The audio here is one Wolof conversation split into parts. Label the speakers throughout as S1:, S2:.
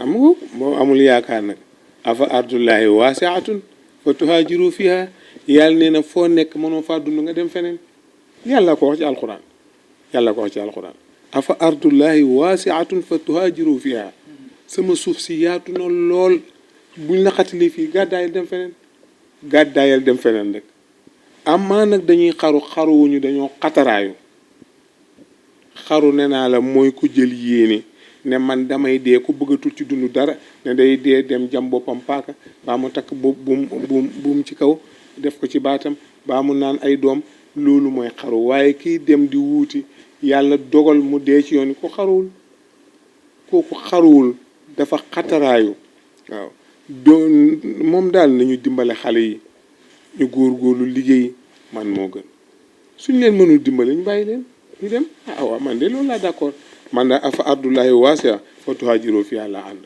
S1: am nga boo amul yaakaar nag afa ardullahi waasiatun fa tuhaajiru fiha yàlla nee na foo nekk mënoo faa dund nga dem feneen yàlla ko wax ci alquran yàlla ko wax ci alquran afa ardullahi waasiatun fa tuhaajiru fiha sama suuf si yaatu na lool buñ la xatali fii gàddaayal dem feneen gàddaayal dem feneen rek amaa nag dañuy xaruwuñu dañoo xataraayu xaru ne naa la mooy ku jël yéene ne man damay dee ku bëggatul ci dund dara ne day dee dem jam boppam paaka baa mu takk buum ci kaw def ko ci baatam baa mu naan ay doom loolu mooy xaru waaye kiy dem di wuuti yàlla dogal mu dee ci yoon ko xaruwul kooku xaruwul dafa xataraayu waaw doon moom daal nañu dimbale xale yi ñu góorgóorlu liggéey man moo gën suñ leen mënul dimbale ñu bàyyi leen ñu dem waaw man de loolu laa d'accord man da afa ardullahi waasi'a fa tuhaajiru fi yàlla ànd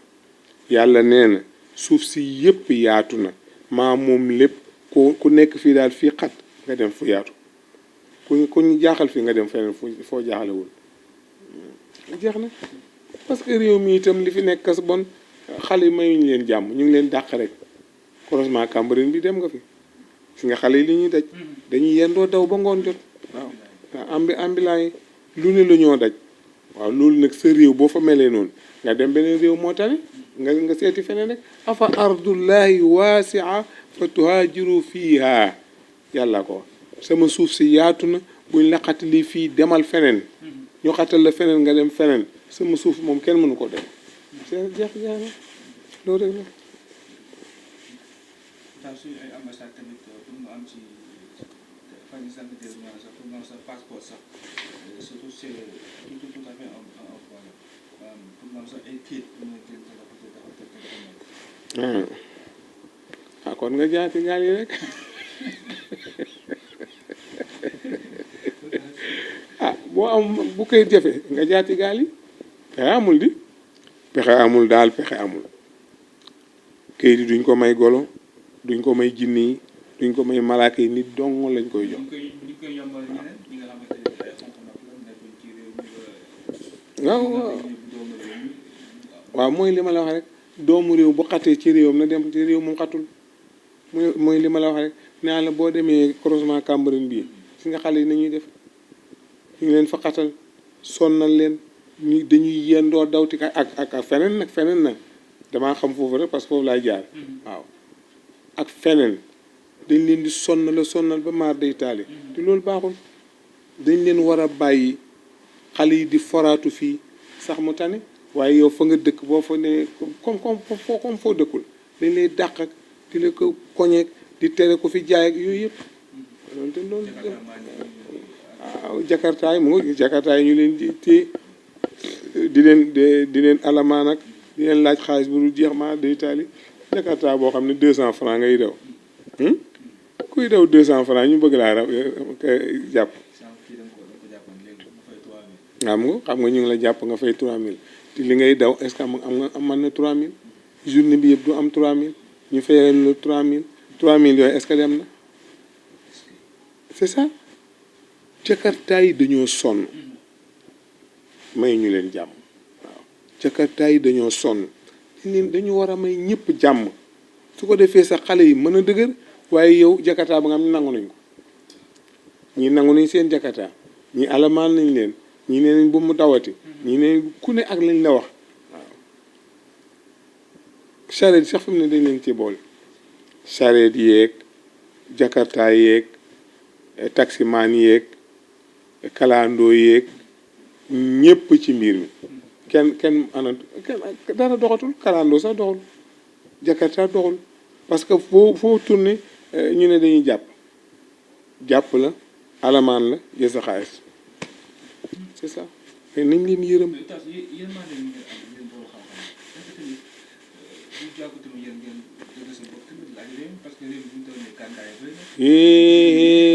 S1: yàlla nee na suuf si yépp yaatu na maa moom lépp ku nekk fii daal fii xat nga dem fu yaatu ku ñu jaaxal fii nga dem feneen foo jaaxalewul jeex na parce que réew mi itam li fi nekk kas bon xale yi mayuñu leen jàmm ñu ngi leen dàq rek croisement Cambérène bi dem nga fi si nga xale yi li ñuy daj dañuy yendoo daw ba ngoon jot waaw ambulant yi lu ne la ñoo daj waaw loolu nag sa réew boo fa melee noonu nga dem beneen réew moo tane nga seeti feneen rek afa ardullahi waasi'a fa tuhaajiru fiiha yàlla ko sama suuf si yaatu na buñ la xatali fii demal feneen ñu xatal la feneen nga dem feneen sama suuf moom kenn mënu ko dem jeex na loolu rek la
S2: daal suñu ay ambassade tamit pour mu am ci fan yi sànq dégg naa sax pour mu am sa passeport sax surtout c'est tout à fait un problème pour mu am sax ay kayit pour mu génn sa bopp
S1: ah kon nga jaati gaal yi rek ah boo am bu koy jafe nga jaati gaal yi pexe amul di pexe amul daal pexe amul kayit yi duñ ko may golo duñ ko may jinni yi duñ ko may malaaka yi nit dong lañ koy jox waaw mooy li ma la wax rek doomu réew bu xatee ci réewam na dem ci réew moom xatul mooy li ma la wax rek naa la boo demee croisement Cambérène bii si nga xale yi nañuy def ñu ngi leen fa xatal sonnal leen ñu dañuy yendoo dawti ak feneen nag feneen nag damaa xam foofu rek parce que foofu laay jaar waaw ak feneen dañ leen di sonnal ba maar day taali te loolu baaxul dañ leen war a bàyyi xale yi di foraatu fii sax mu tane waaye yow fa nga dëkk boo fa ne comme foo dëkkul dañ lay dàq ak di la ko koñeek di tere ko fi jaay ak yooyu yëpp loolu te loolu waaw jakartaay mu ngi jakartaay ñu leen di téye di leen alamaan ak di leen laaj xaalis bu dul jeex ma day taali jakarta boo xam ne 200 francs ngay daw kuy daw 200 francs ñu bëgg laa jàpp xam nga ñu ngi la jàpp nga fay 3000 te li ngay daw est-ce que am mën na 3000 journée bi yëpp du am 3000 ñu fayal la 3000 yooyu est-ce que dem na c'est ça jakarta yi dañoo sonn may ñu leen jàmm waaw jakarta yi dañoo sonn dañu war a may ñëpp jàmm su ko defee sax xale yi mën a dëgër waaye yow jakarta ba nga xam ne nangu nañ ko ñii nangu nañ seen jakarta ñii alamaan nañ leen ñii nee nañ bu mu dawati ñii nee ku ne ak lañ la wax waaw charrette sax fi mu ne dañ leen ci boole charrette yeeg jakarta yeeg taximaan yeeg kalandoo yeeg ñëpp ci mbir mi kenn dara doxatul kalandoo sax doxul jakarta doxul parce que foo tourné ñu ne dañuy jàpp la alamaan la jël sa xaalis c'est ça mais nañ leen yërëm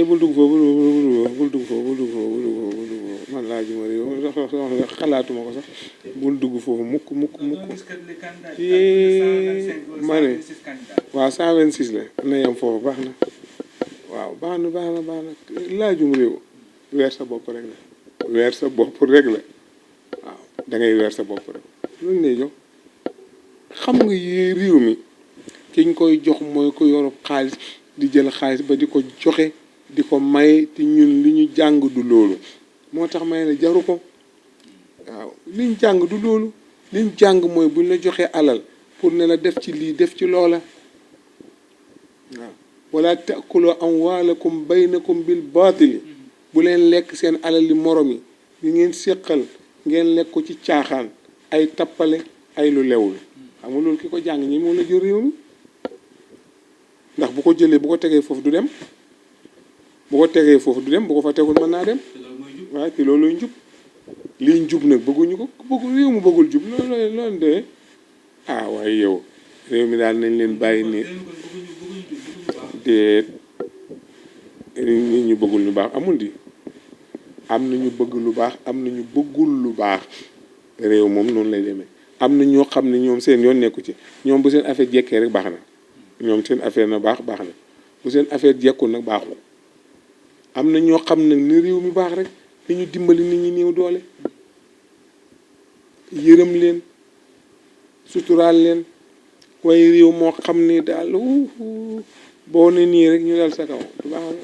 S1: bul dugg foofu man laa juma réew xalaatuma ko sax bul dugg foofu mukk ma ne waaw 126 la na yem foofu baax na waaw baax na laajum réew weer sa bopp rek la waaw da ngay weer sa bopp rek loolu lay jox xam nga yi réew mi kiñ koy jox mooy ko yorob xaalis di jël xaalis ba di ko joxe di ko may te ñun li ñu jàng du loolu moo tax may la jaru ko waaw liñ jàng du loolu liñ jàng mooy buñ la joxee alal pour ne la def ci lii def ci loola waaw wala taakulu amwaalakum baynakum bil baatili bu leen lekk seen alal li morom yi li ngeen séqal ngeen lekk ko ci caaxaan ay tappale ay lu lewul xam nga loolu ki ko jàng ñi moo la jël réew mi ndax bu ko jëlee bu ko tegee foofu du dem bu ko tegee foofu du dem bu ko fa tegul mën naa dem waaye te loolu njub lii njub nag bëgguñu ko bëggul réew mu bëggul jub loolu de waaye yow réew mi daal nañ leen bàyyi nii déet nit ñu bëggul lu baax amul di am na ñu bëgg lu baax am na ñu bëggul lu baax réew moom noonu lay demee am na ñoo xam ne ñoom seen yoon nekku ci ñoom bu seen affaire jekkee rek baax na ñoom seen affaire na baax na bu seen affaire jekkul nag baaxul am na ñoo xam nag ni réew mi baax rek dañu dimbali nit ñi néew doole yërëm leen suturaal leen waaye réew moo xam ne daal boo ne nii rek ñu dal sa kaw du baax.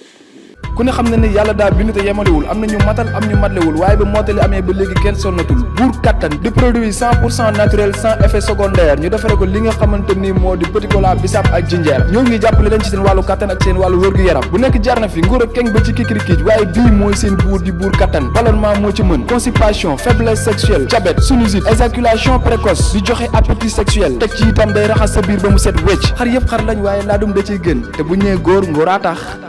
S3: ku ne xam na ni yàlla daa bind te yemalewul am na ñu matal am ñu matlewul waaye ba mottali amee ba léegi kenn sonnatul buur kattan di produit 100% naturel sans effet secondaire ñu defare ko li nga xamante ni moo di petit cola bisaab ak jinjeer ñoo ngi jàppale leen ci seen wàllu kattan ak seen wàllu wér-gu-yaram bu nekk jar na fi nguur ak keng ba ci kikirikiij waaye bii mooy seen buur di buur kattan ballonnement moo ci mën constipation faiblesse sexuelle diabète sinusite éjaculation précoce di joxe appétit sexuel teg ci itam day raxas sa biir ba mu set wecc xar yëpp xar lañ waaye laadum da ciy gën te bu ñu nee góor ngóoraa tax